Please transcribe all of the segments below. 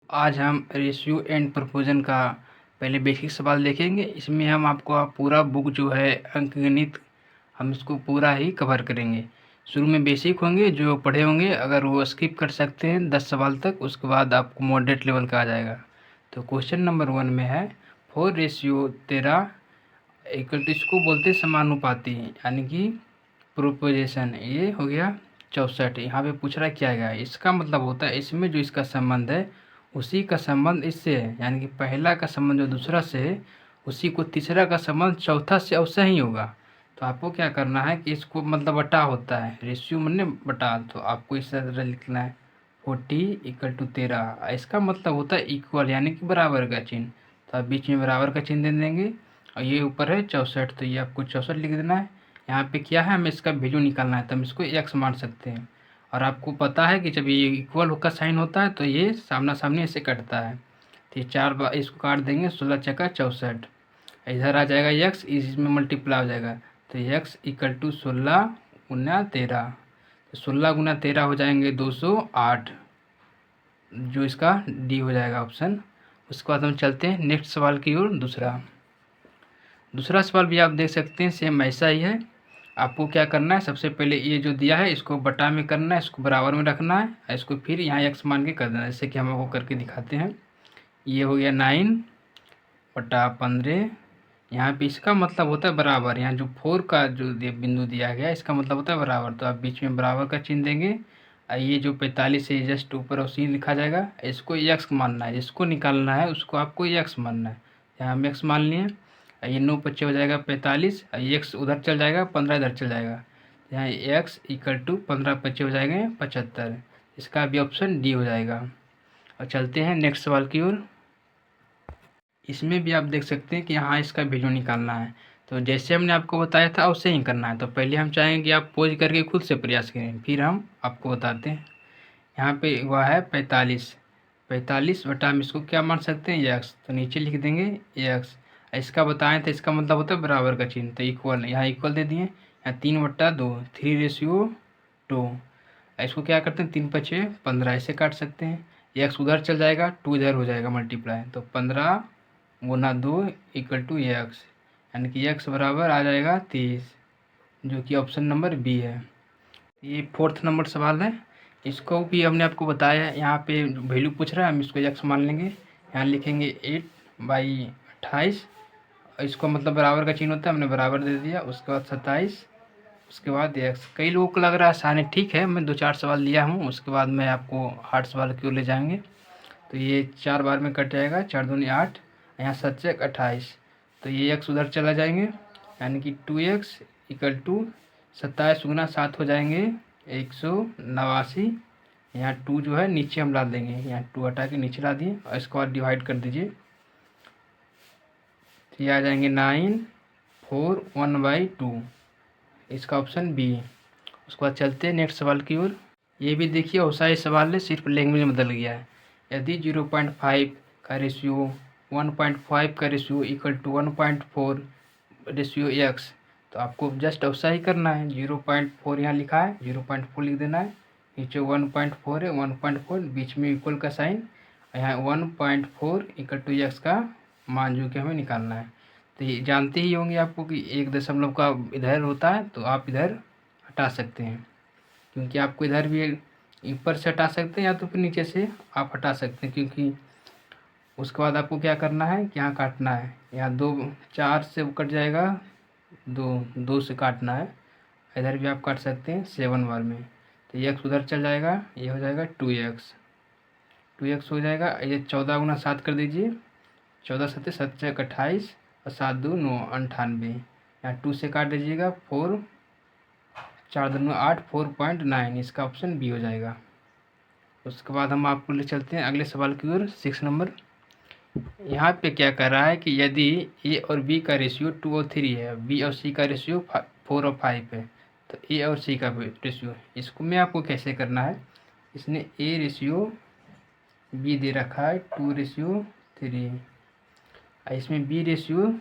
आज हम ratio and proportion का पहले बेसिक सवाल देखेंगे। इसमें हम आपको पूरा बुक जो है अंकगणित हम इसको पूरा ही कवर करेंगे। शुरू में बेसिक होंगे जो पढ़े होंगे, अगर वो स्किप कर सकते हैं 10 सवाल तक, उसके बाद आपको मॉडरेट लेवल का आ जाएगा। तो क्वेश्चन नंबर 1 में है 4:13 इक्वल टू, इसको बोलते हैं समानुपाती यानी कि प्रोपोर्शन। ये हो गया 64। यहाँ पे पूछ रहा है क्या है, इसका मतलब होता है इसमें जो इसका संबंध है उसी का संबंध इससे है, यानी कि पहला का संबंध जो दूसरा से है उसी को तीसरा का संबंध चौथा से अवश्य ही होगा। तो आपको क्या करना है कि इसको मतलब बटा होता है, रेशियो मैंने बटा, तो आपको इस तरह लिखना है 40:13। इसका मतलब होता है इक्वल यानी कि बराबर का चिन्ह, तो आप बीच में बराबर का चिन्ह दे देंगे। और ये ऊपर है 64, तो ये आपको 64 लिख देना है। यहाँ पे क्या है, हमें इसका वैल्यू निकालना है, तो हम इसको x मान सकते हैं। और आपको पता है कि जब ये इक्वल का साइन होता है तो ये सामना सामनी ऐसे कटता है। तो ये 4 बार इसको काट देंगे, 16 चक्का 64। इधर आ जाएगा x, इसमें मल्टीप्लाई हो जाएगा, तो x इक्वल टू 16 गुना 13। तो 16 गुना 13 हो जाएंगे 208, जो इसका डी हो जाएगा ऑप्शन। उसके बाद हम चलते हैं नेक्स्ट सवाल की ओर। दूसरा सवाल भी आप देख सकते हैं, सेम ऐसा ही है। आपको क्या करना है, सबसे पहले ये जो दिया है इसको बटा में करना है, इसको बराबर में रखना है, इसको फिर यहाँ x मान के कर देना है, जैसे कि हम आपको करके दिखाते हैं। ये हो गया 9/15। यहाँ पे इसका मतलब होता है बराबर, यहाँ जो 4 का जो बिंदु दिया गया इसका मतलब होता है बराबर, तो आप बीच में बराबर का चिन्ह देंगे। ये जो 45 है जस्ट ऊपर उसी लिखा जाएगा, इसको x मानना है, जिसको निकालना है उसको आपको x मानना है। यहाँ हम x मान लिए। ये 9 बच्चे हो जाएगा 45, x उधर चल जाएगा, 15 इधर चल जाएगा, यहाँ x इक्वल टू 15 बच्चे हो जाएंगे 75। इसका भी ऑप्शन डी हो जाएगा। और चलते हैं नेक्स्ट सवाल की ओर। इसमें भी आप देख सकते हैं कि यहाँ इसका वैल्यू निकालना है, तो जैसे हमने आपको बताया था वैसे ही करना है। तो पहले हम चाहेंगे कि आप पोज करके खुद से प्रयास करें, फिर हम आपको बताते हैं। यहाँ पे हुआ है 45 बटा हम इसको क्या मान सकते हैं x, तो नीचे लिख देंगे x। इसका बताएं तो इसका मतलब होता है बराबर का चिन्ह, तो इक्वल, यहाँ इक्वल दे दिए। यहाँ 3/2 3:2। इसको क्या करते हैं 3×5 = 15, ऐसे काट सकते हैं। x उधर चल जाएगा, 2 इधर हो जाएगा मल्टीप्लाई, तो 15 गुना 2 इक्वल टू x, यानी कि x बराबर आ जाएगा 30, जो कि ऑप्शन नंबर बी है। ये 4th नंबर सवाल है, इसको भी हमने आपको बताया है। यहाँ पे वैल्यू पूछ रहा है, हम इसको x मान लेंगे। यहाँ लिखेंगे 8/28, इसको मतलब बराबर का चिन्ह होता है, हमने बराबर दे दिया। उसके बाद 27, उसके बाद x। कई लोगों को लग रहा है आसान है, ठीक है, मैं 2-4 सवाल लिया हूँ, उसके बाद मैं आपको हार्ड सवाल की ओर ले जाएंगे। तो ये 4 बार में कट जाएगा, 4 दूनी 8, यहाँ 7 28, तो ये x उधर चला जाएंगे, यानी कि 2x इक्वल टू 27 गुना 7 हो जाएंगे 189। यहाँ 2 जो है नीचे हम ला देंगे, यहाँ 2 हटा के नीचे ला दिए, और इसको और डिवाइड कर दीजिए, तो ये आ जाएंगे 941/2, इसका ऑप्शन बी। उसके बाद चलते हैं नेक्स्ट सवाल की ओर। ये भी देखिए वैसा ही सवाल है, सिर्फ लैंग्वेज में बदल गया है। यदि 0.5 का रेशियो 1.5 का ratio equal to 1.4 ratio x, तो आपको जस्ट वैसा ही करना है। 0.4 यहाँ लिखा है, 0.4 लिख देना है, नीचे 1.4 है, 1.4 बीच में इक्वल का साइन, यहाँ 1.4 इक्वल टू x का मान जो कि हमें निकालना है। तो ये जानते ही होंगे आपको कि 1 का इधर होता है, तो आप इधर हटा सकते हैं, क्योंकि आपको इधर भी ऊपर से हटा सकते हैं या तो फिर नीचे से आप हटा सकते हैं, क्योंकि उसके बाद आपको क्या करना है कि यहाँ काटना है। यहाँ 4 से कट जाएगा, 2 से काटना है। इधर भी आप काट सकते हैं 7 बार में, तो ये x उधर चल जाएगा, ये हो जाएगा 2x हो जाएगा। ये 14 गुना 7 कर दीजिए, 14 7 7 28, और 7 2 9 98। यहाँ 2 से काट दीजिएगा, 4 4 2 8 4.9, इसका ऑप्शन बी हो जाएगा। उसके बाद हम आपको ले चलते हैं अगले सवाल की ओर, 6 नंबर। यहाँ पे क्या कर रहा है कि यदि ए और बी का रेशियो 2 और 3 है, बी और सी का रेशियो 4 और 5 है, तो ए और सी का रेशियो, इसको मैं आपको कैसे करना है। इसने ए रेशियो बी दे रखा है 2:3, इसमें बी रेशियो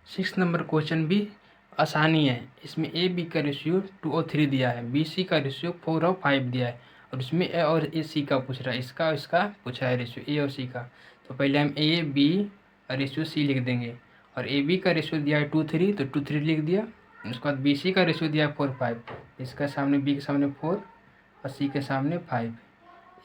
6 नंबर क्वेश्चन भी आसानी है। इसमें ए बी का रेशियो 2 और 3 दिया है, बी सी का रेशियो 4 और 5 दिया है, और उसमें ए और ए सी का पूछ रहा है, इसका और इसका पूछ रहा है रेशियो ए और सी का। तो पहले हम ए बी और रेशियो सी लिख देंगे, और ए बी का रेशियो दिया है 2:3 तो 2:3 लिख दिया। उसके बाद बी सी का रेशियो दिया है 4:5, इसका सामने बी के सामने 4 और सी के सामने 5।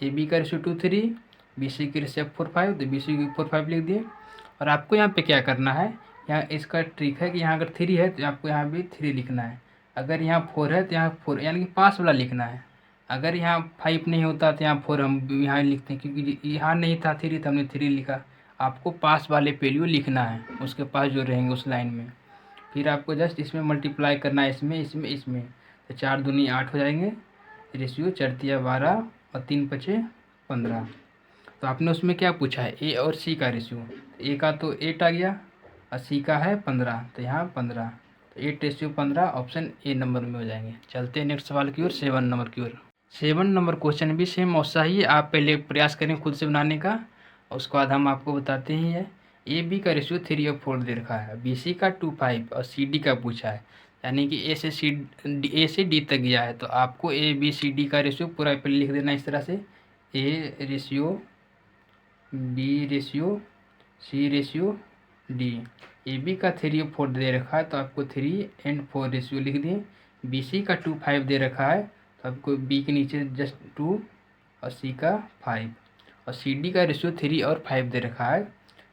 ए बी का रेशियो 2:3, बी सी की रेशियो 4:5 तो बी सी की 4:5 लिख दिए। और आपको यहाँ पे क्या करना है, यहाँ इसका ट्रिक है कि यहाँ अगर 3 है तो आपको यहाँ भी 3 लिखना है, अगर यहाँ 4 है तो यहाँ 4 यानी कि पास वाला लिखना है। अगर यहाँ 5 नहीं होता तो यहाँ 4 हम यहाँ लिखते हैं, क्योंकि यहाँ नहीं था 3 तो हमने 3 लिखा। आपको पास वाले वैल्यू लिखना है, उसके पास जो रहेंगे उस लाइन में। फिर आपको जस्ट इसमें मल्टीप्लाई करना है, इसमें इसमें इसमें। तो 4 दूनी 8 हो जाएंगे, रेशियो 4 तिया 12 और 3 पचे 15। तो आपने उसमें क्या पूछा है, ए और सी का रेशियो। ए का तो 8 आ गया और सी का है 15, तो यहाँ 15, तो 8:15 ऑप्शन ए नंबर में हो जाएंगे। चलते हैं नेक्स्ट सवाल की ओर, 7 नंबर की ओर। 7 नंबर क्वेश्चन भी सेम वैसा ही, आप पहले प्रयास करें खुद से बनाने का, और उसके बाद हम आपको बताते ही है। ए बी का रेशियो 3 और 4 दे रखा है, बी सी का 2 5 और सी डी का पूछा है, यानी कि ए से डी तक गया है। तो आपको ए बी सी डी का रेशियो पूरा पहले लिख देना इस तरह से, A ratio B ratio C ratio D. A B का 3 और 4 दे रखा है तो आपको 3 और 4 रेशियो लिख दिए। बी सी का 2 5 दे रखा है तो आपको बी के नीचे जस्ट 2 और सी का 5, और सी डी का रेशियो 3 और 5 दे रखा है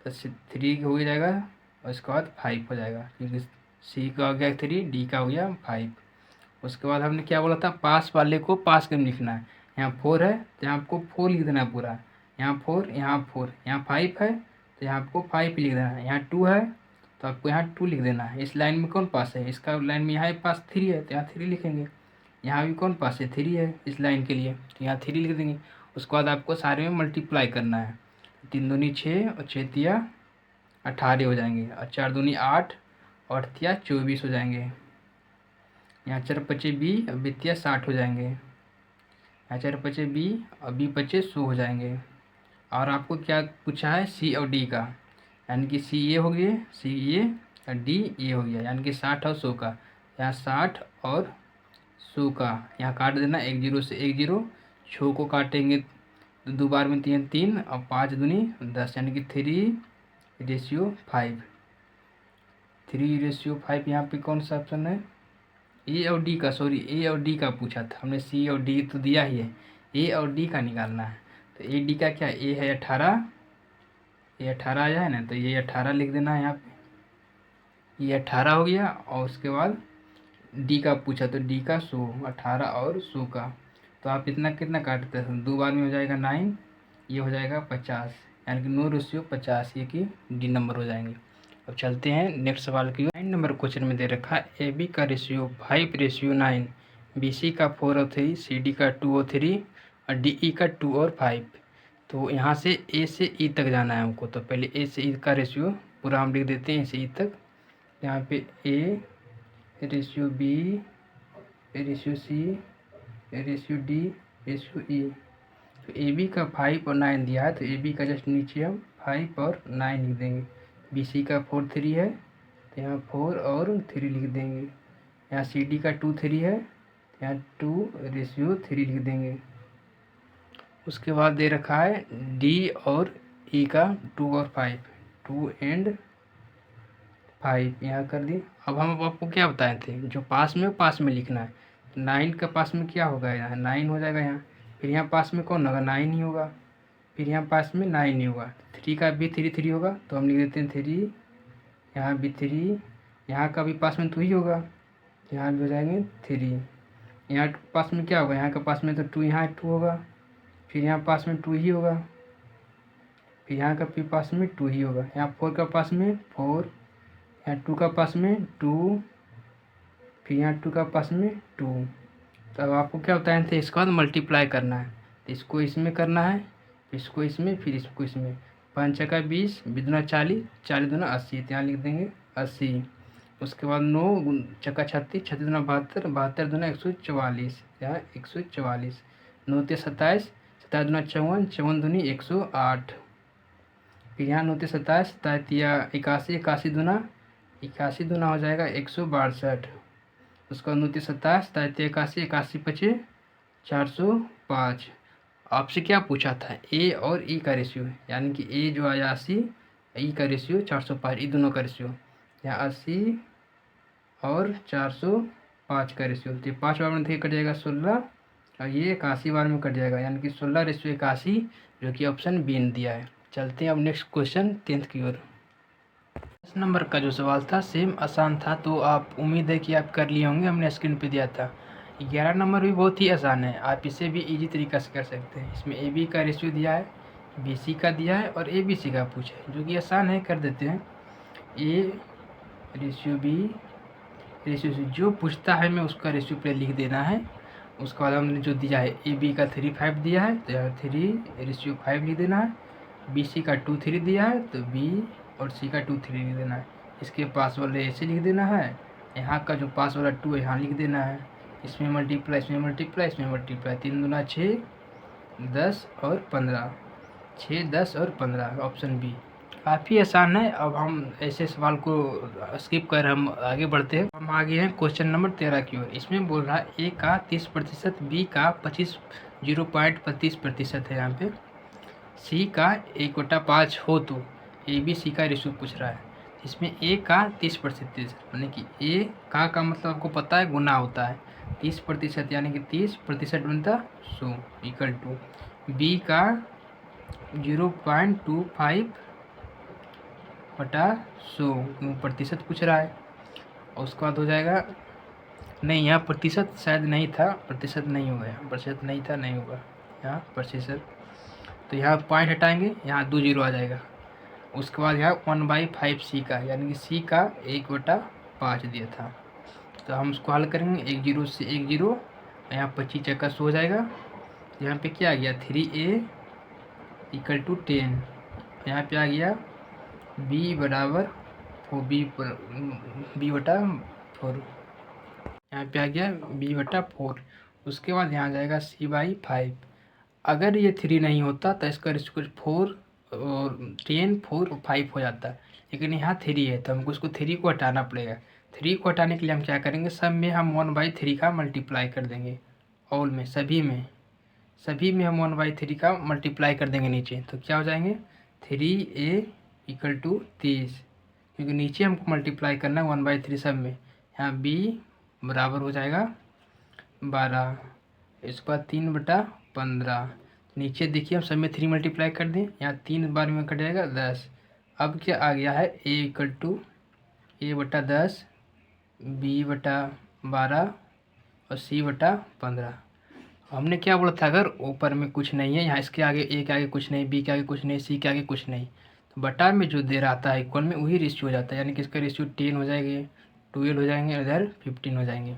तो 3 हो जाएगा और इसके बाद 5 हो जाएगा, क्योंकि सी का हो गया 3, डी का हो गया 5। उसके बाद हमने क्या बोला था, पास वाले को पास में लिखना है। यहाँ 4 है तो यहाँ आपको 4 लिख देना है पूरा, यहाँ 4 यहाँ 4, यहाँ 5 है तो यहाँ आपको 5 लिख देना है, यहाँ 2 है तो आपको यहाँ 2 लिख देना है। इस लाइन में कौन पास है, इसका लाइन में यहाँ पास 3 है तो यहाँ 3 लिखेंगे। यहाँ भी कौन पास है, 3 है इस लाइन के लिए तो यहाँ 3 लिख देंगे। उसके बाद आपको सारे में मल्टीप्लाई करना है, 3 दूनी 6 और 6 तिया 18 हो जाएंगे, और 4 दूनी 8 और 8 तिया 24 हो जाएंगे। यहाँ 4 पचे 20 और 20 तिया 60 हो जाएंगे। यहाँ 4 पचे 20 और 20 पचे 100 हो जाएंगे। और आपको क्या पूछा है, सी और डी का, यानी कि सी ये हो गया, सी ये और डी ये हो गया, यानी कि 60 और 100 का। यहाँ 60 और 100 का यहाँ काट देना, 1 0 से 1 0, 6 को काटेंगे तो 2 बार में 3 3 और 5 दूनी 10, यानी कि 3:5। 3:5 यहाँ पे कौन सा ऑप्शन है, ए और डी का, सॉरी ए और डी का पूछा था हमने, सी और डी तो दिया ही है, ए और डी का निकालना है। तो ए डी का क्या, ए है 18, ये 18 आया है ना, तो ये 18 लिख देना है यहाँ पे, ये 18 हो गया। और उसके बाद डी का पूछा तो डी का 100, 18 और 100 का। तो आप इतना कितना काटते हैं, 2 बार में हो जाएगा 9, ये हो जाएगा 50, यानी कि 9:50, ये कि डी नंबर हो जाएंगे। अब चलते हैं नेक्स्ट सवाल की। 9 नंबर क्वेश्चन में दे रखा है, ए बी का रेशियो 5:9, बी सी का 4 और 3, सी डी का 2 और 3 और डी ई का 2 और 5। तो यहाँ से ए से ई तक जाना है हमको, तो पहले ए से ई का रेशियो पूरा हम लिख देते हैं, ए से ई तक। यहाँ पे A ratio B, ratio C, ratio D, ratio E. तो ए बी का 5 और 9 दिया है तो ए बी का जस्ट नीचे हम 5 और 9 लिख देंगे। बी सी का 4 3 है तो यहाँ 4 और 3 लिख देंगे। यहाँ सी डी का 2 3 है तो यहाँ 2:3 लिख देंगे। उसके बाद दे रखा है डी और ई का 2 और 5, 2 और 5 यहाँ कर दिए। अब हम आपको क्या बताए थे, जो पास में लिखना है। 9 का पास में क्या होगा, यहाँ 9 हो जाएगा यहाँ, फिर यहाँ पास में कौन होगा, 9 ही होगा, फिर यहाँ पास में 9 ही होगा। 3 का भी 3 3 होगा तो हम लिख देते हैं 3, यहाँ भी 3, यहाँ का भी पास में 2 ही होगा, यहाँ भी हो जाएंगे 3। यहाँ पास में क्या होगा, यहाँ का पास में तो 2, यहाँ 2 होगा, फिर यहाँ पास में 2 ही होगा, फिर यहाँ का भी पास में 2 ही होगा। यहाँ 4 का पास में 4, यहाँ 2 का पास में 2, फिर यहाँ 2 का पास में 2। तो अब आपको क्या बताए थे, इसके बाद मल्टीप्लाई करना है, तो इसको इसमें करना है, इसको इसमें, फिर इसको इसमें। 5 छक्का 20, 20 दूना 40, 40 दूना 80, तो यहाँ लिख देंगे 80। उसके बाद 9 छक्का 36, 36 दूना 72, 72 दूना 144, यहाँ 144। 9 ते 27, 27 दूना 54, 54 दूनी 108। फिर यहाँ 9 ते 27, 27 या 81, 81 दूना हो जाएगा 162। उसका 9 ते 27, 27 81, 81 पचे 400 5। आपसे क्या पूछा था, ए और ई का रेशियो, यानी कि ए जो आया 80, ई का रेशियो 405, ये दोनों का रेशियो। यहाँ 80 और 405 का रेशियो, तो 5 बार में देखिए कट जाएगा 16, और ये 81 बार में कट जाएगा, यानी कि 16:81, जो कि ऑप्शन बी ने दिया है। चलते हैं अब नेक्स्ट क्वेश्चन 10th की ओर। 10 नंबर का जो सवाल था सेम आसान था, तो आप उम्मीद है कि आप कर लिए होंगे, हमने स्क्रीन पे दिया था। 11 नंबर भी बहुत ही आसान है, आप इसे भी इजी तरीका से कर सकते हैं। इसमें ए बी का रेशियो दिया है, बी सी का दिया है और ए बी सी का पूछा है, जो कि आसान है, कर देते हैं। A ratio B ratio C, जो पूछता है मैं उसका रेशियो पे लिख देना है। उसके बाद हमने जो दिया है ए बी का 3:5 दिया है, तो यहाँ 3:5 लिख देना है। बी सी का 2:3 दिया है, तो बी और सी का 2:3 लिख देना है। इसके पास वाले ऐसे लिख देना है, यहाँ का जो पास वाला 2 है यहाँ लिख देना है। इसमें मल्टीप्लाई, इसमें मल्टीप्लाई, इसमें मल्टीप्लाई, 3 दूना 6, 10 और 15, 6, 10 और 15, ऑप्शन बी। काफ़ी आसान है। अब हम ऐसे सवाल को स्किप कर हम आगे बढ़ते हैं। हम आगे हैं क्वेश्चन नंबर 13 की ओर। इसमें बोल रहा है ए का 30%, बी का 0.25% है यहाँ पे, सी का 1/5 हो तो ए बी सी का रेशियो पूछ रहा है। इसमें ए का 30%, यानी कि ए का मतलब आपको पता है गुना होता है, 30%, यानी कि 30% बनता 100 इक्वल टू बी का 0.25 बटा 100 प्रतिशत पूछ रहा है। और उसके बाद हो जाएगा, नहीं यहाँ प्रतिशत शायद नहीं था, प्रतिशत नहीं होगा, यहाँ प्रतिशत नहीं था, नहीं होगा यहाँ प्रतिशत, तो यहाँ पॉइंट हटाएंगे, यहाँ 2 जीरो आ जाएगा। उसके बाद यहाँ 1/5 सी का, यानी कि सी का 1/5 दिया था, तो हम उसको हल करेंगे, 1 जीरो से 1 जीरो, यहाँ 25 चक्का 100 हो जाएगा। यहाँ पे क्या आ गया 3a इक्वल टू 10, यहाँ पे आ गया b बराबर b/4, यहाँ पे आ गया b/4। उसके बाद यहाँ आ जाएगा c/5। अगर ये 3 नहीं होता तो इसका रेशियो 4 और 10, 4 और 5 हो जाता, लेकिन यहाँ 3 है, तो हमको उसको 3 को हटाना पड़ेगा। 3 को हटाने के लिए हम क्या करेंगे, सब में हम 1/3 का मल्टीप्लाई कर देंगे, ऑल में, सभी में हम 1/3 का मल्टीप्लाई कर देंगे नीचे, तो क्या हो जाएंगे 3a इक्वल टू 30, क्योंकि नीचे हमको मल्टीप्लाई करना है 1/3 सब में। यहाँ b बराबर हो जाएगा 12, इसके बाद 3/15, नीचे देखिए हम सब में 3 मल्टीप्लाई कर दें, यहाँ 3 बार में कट जाएगा 10। अब क्या आ गया है a equal to a/10, b/12 और c/15। हमने क्या बोला था, अगर ऊपर में कुछ नहीं है, यहाँ इसके आगे ए के आगे कुछ नहीं, बी के आगे कुछ नहीं, सी के आगे कुछ नहीं, तो बटा में जो दे रहा था इक्वल में वही रेशियो हो जाता है, यानी कि इसका रेशियो 10 हो जाएंगे, 12 हो जाएंगे, इधर 15 हो जाएंगे,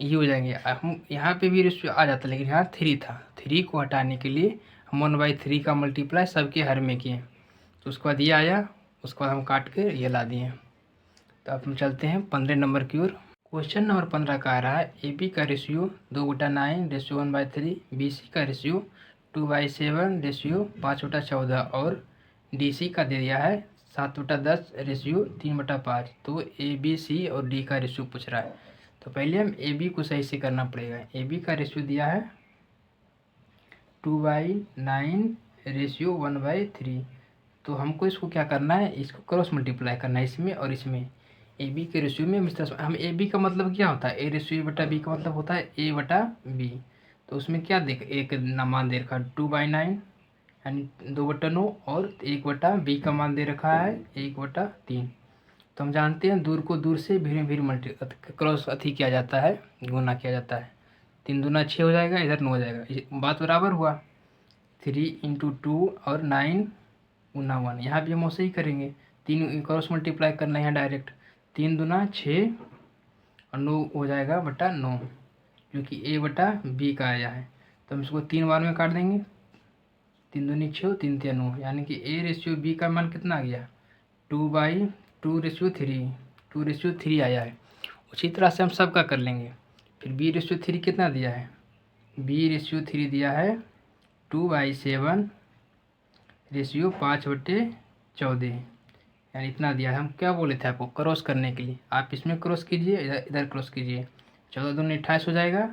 ये हो जाएंगे। हम यहाँ पे भी रेशियो आ जाता है, लेकिन यहाँ 3 था, 3 को हटाने के लिए हम 1/3 का मल्टीप्लाई सबके हर में किए, तो उसके बाद ये आया, उसके बाद हम काट के ये ला दिए। तो अब हम चलते हैं 15 नंबर की ओर। क्वेश्चन नंबर 15 का आ रहा है ए बी का रेशियो 2/9 रेशियो 1/3, बी सी का रेशियो 2/7 रेशियो 5/14 और डी सी का दे दिया है 7/10 रेशियो 3/5। तो ए बी सी और डी का रेशियो पूछ रहा है, तो पहले हम ए बी को सही से करना पड़ेगा। ए बी का रेशियो दिया है 2/9 रेशियो 1/3, तो हमको इसको क्या करना है, इसको क्रॉस मल्टीप्लाई करना है इसमें और इसमें। ए बी के रेशियो में हम ए बी का मतलब क्या होता है, ए रेशियो बटा बी का मतलब होता है ए बटा बी, तो उसमें क्या देख एक मान दे रखा 2/9 यानी 2/9 और 1/b का मान दे रखा है 1/3। तो हम जानते हैं दूर को दूर से भीड़ भीड़ क्रॉस अथी किया जाता है, गुना किया जाता है, 3 दूना 6 हो जाएगा, इधर 9 हो जाएगा, बात बराबर हुआ। 3 × 2 और 9 गुना 1, यहाँ भी हम वैसे ही करेंगे, 3 क्रॉस मल्टीप्लाई करना है यहाँ डायरेक्ट, 3 दूना 6 और 9 हो जाएगा बटा 9, जो कि a बटा b का आया है, तो हम इसको 3 बार में काट देंगे, 3 दूनी 6, 3 तिया 9, यानी कि a रेशियो b का मान कितना आ गया 2/2 रेशियो 3 आया है। उसी तरह से हम सब का कर लेंगे। फिर b रेशियो 3 कितना दिया है, b रेशियो 3 दिया है 2/7 रेशियो 5/14, यानी इतना दिया है। हम क्या बोले थे आपको क्रॉस करने के लिए, आप इसमें क्रॉस कीजिए, इधर क्रॉस कीजिए, 14 दूनी 28 हो जाएगा,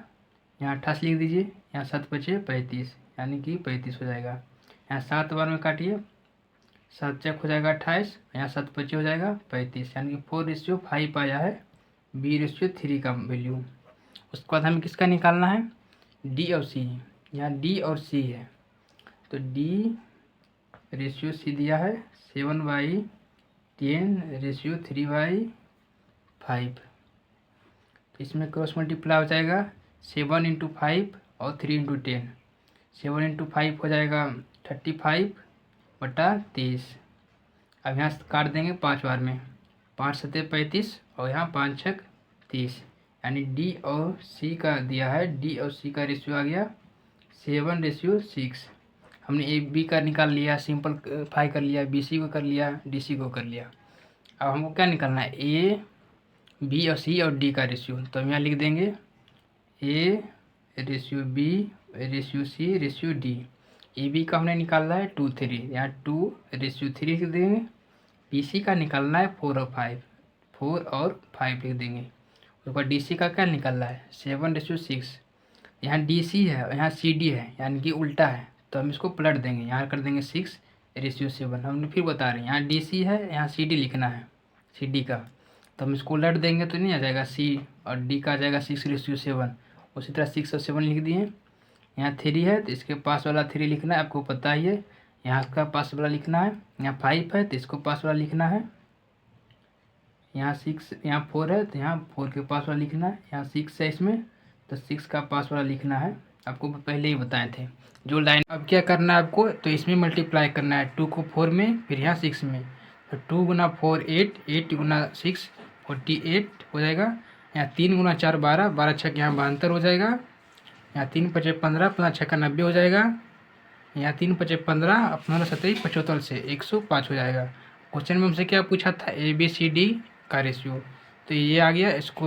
यहाँ 28 लिख दीजिए, यहाँ 7 बचे 35, यानी कि 35 हो जाएगा। यहाँ 7 बार में काटिए, 7 चक हो जाएगा 28, यहाँ 7 बचे हो जाएगा 35, यानी कि 4:5 आया है B/3 का वैल्यू। उसके बाद हमें किसका निकालना है, D और C। यहाँ D और C है तो D/C दिया है 7/10/3/5। इसमें क्रॉस मल्टीप्लाई हो जाएगा 7 × 5 और 3 × 10। 7 × 5 हो जाएगा 35/30। अब यहाँ काट देंगे 5 बार में, 5 7 35 और यहाँ 5 6 30, यानी D और C का दिया है। D और C का रेशियो आ गया 7/6। हमने AB का निकाल लिया, सिंपलीफाई कर लिया, BC को कर लिया, DC को कर लिया। अब हमको क्या निकालना है, A B और C और D का रेशियो। तो हम यहाँ लिख देंगे A/B/C/D। AB का हमने निकालना है 2 3, यहाँ 2/3 लिख देंगे। BC का निकालना है 4 और 5 लिख देंगे। उसके बाद DC का क्या निकालना है 7/6। यहाँ DC है और यहाँ CD है, यानी कि उल्टा है, तो हम इसको पलट देंगे, यहाँ कर देंगे 6/7। हमने फिर बता रहे हैं यहाँ DC है, यहाँ CD लिखना है CD का, तो हम इसको उलट देंगे तो नहीं आ जाएगा, C और D का आ जाएगा 6/7। उसी तरह 6 और 7 लिख दिए। यहाँ 3 है तो इसके पास वाला 3 लिखना है, आपको पता ही है। यहाँ का पास वाला लिखना है। यहाँ 5 है तो इसको पास वाला लिखना है। यहाँ 6, यहाँ 4 है तो यहाँ 4 के पास वाला लिखना है। यहाँ 6 है इसमें तो 6 का पास वाला लिखना है, आपको पहले ही बताए थे जो लाइन। अब क्या करना है आपको, तो इसमें मल्टीप्लाई करना है 2 को 4 में, फिर यहाँ 6 में। तो 2 × 4 8, 8 × 6 48 हो जाएगा। यहाँ 3 × 4 12, 12 छक यहाँ 72 हो जाएगा। यहाँ 3 5 15, 15 6 90 हो जाएगा। यहाँ 3 5 15, 15 17 75 से 105 हो जाएगा। क्वेश्चन में हमसे क्या पूछा था, ABCD का रेशियो, तो ये आ गया। इसको